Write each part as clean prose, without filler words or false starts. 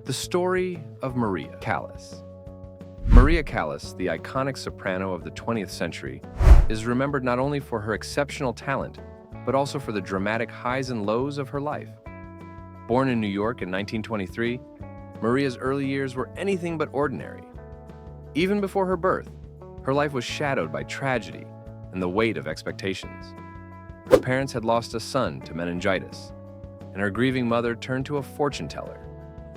The story of Maria Callas. Maria Callas, the iconic soprano of the 20th century, is remembered not only for her exceptional talent, but also for the dramatic highs and lows of her life. Born in New York in 1923, Maria's early years were anything but ordinary. Even before her birth, her life was shadowed by tragedy and the weight of expectations. Her parents had lost a son to meningitis, and her grieving mother turned to a fortune teller,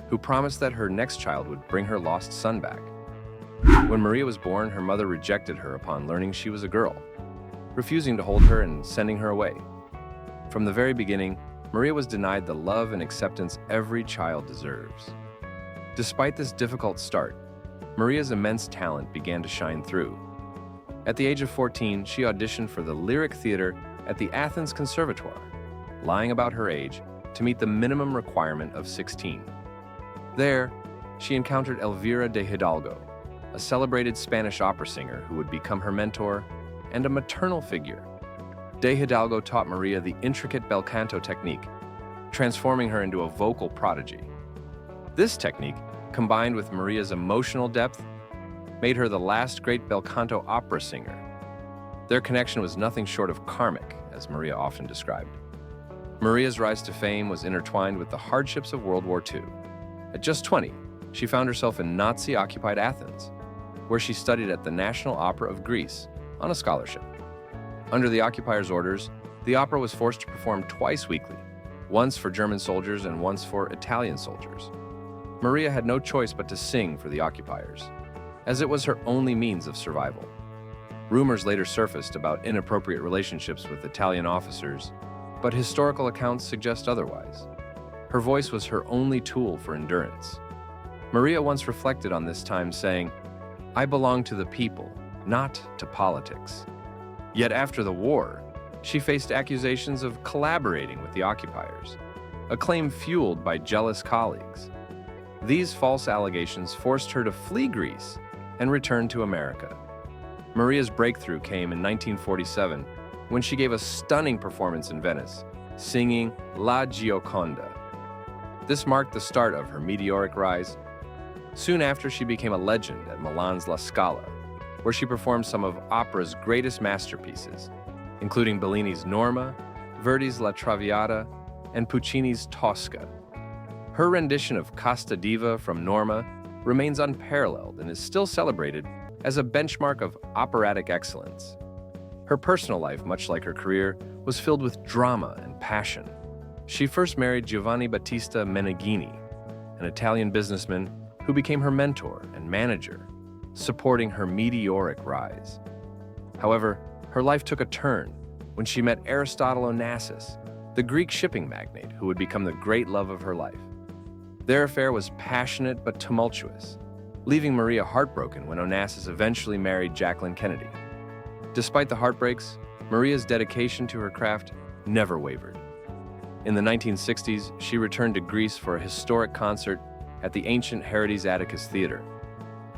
who promised that her next child would bring her lost son back. When Maria was born, her mother rejected her upon learning she was a girl, refusing to hold her and sending her away. From the very beginning, Maria was denied the love and acceptance every child deserves. Despite this difficult start, Maria's immense talent began to shine through. At the age of 14, she auditioned for the lyric theater at the Athens Conservatoire, lying about her age to meet the minimum requirement of 16. There, she encountered Elvira de Hidalgo, a celebrated Spanish opera singer who would become her mentor and a maternal figure. De Hidalgo taught Maria the intricate bel canto technique, transforming her into a vocal prodigy. This technique, combined with Maria's emotional depth, made her the last great bel canto opera singer. Their connection was nothing short of karmic, as Maria often described. Maria's rise to fame was intertwined with the hardships of World War II. At just 20, she found herself in Nazi-occupied Athens, where she studied at the National Opera of Greece on a scholarship. Under the occupiers' orders, the opera was forced to perform twice weekly, once for German soldiers and once for Italian soldiers. Maria had no choice but to sing for the occupiers, as it was her only means of survival. Rumors later surfaced about inappropriate relationships with Italian officers, but historical accounts suggest otherwise. Her voice was her only tool for endurance. Maria once reflected on this time, saying, "I belong to the people, not to politics." Yet after the war, she faced accusations of collaborating with the occupiers, a claim fueled by jealous colleagues. These false allegations forced her to flee Greece and return to America. Maria's breakthrough came in 1947 when she gave a stunning performance in Venice, singing La Gioconda. This marked the start of her meteoric rise. Soon after, she became a legend at Milan's La Scala, where she performed some of opera's greatest masterpieces, including Bellini's Norma, Verdi's La Traviata, and Puccini's Tosca. Her rendition of Casta Diva from Norma remains unparalleled and is still celebrated as a benchmark of operatic excellence. Her personal life, much like her career, was filled with drama and passion. She first married Giovanni Battista Meneghini, an Italian businessman who became her mentor and manager, supporting her meteoric rise. However, her life took a turn when she met Aristotle Onassis, the Greek shipping magnate who would become the great love of her life. Their affair was passionate but tumultuous, leaving Maria heartbroken when Onassis eventually married Jacqueline Kennedy. Despite the heartbreaks, Maria's dedication to her craft never wavered. In the 1960s, she returned to Greece for a historic concert at the ancient Herides Atticus Theater.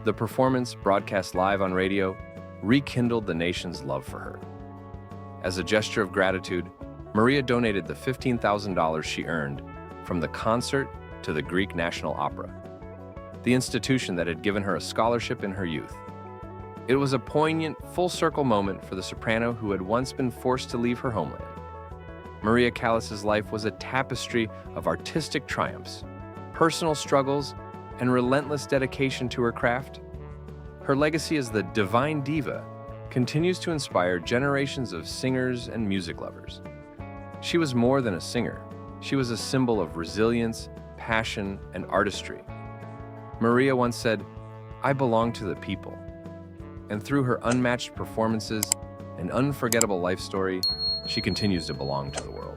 The performance, broadcast live on radio, rekindled the nation's love for her. As a gesture of gratitude, Maria donated the $15,000 she earned from the concert to the Greek National Opera, the institution that had given her a scholarship in her youth. It was a poignant, full-circle moment for the soprano who had once been forced to leave her homeland. Maria Callas's life was a tapestry of artistic triumphs, personal struggles, and relentless dedication to her craft. Her legacy as the divine diva continues to inspire generations of singers and music lovers. She was more than a singer. She was a symbol of resilience, passion, and artistry. Maria once said, "I belong to the people." And through her unmatched performances and unforgettable life story, she continues to belong to the world.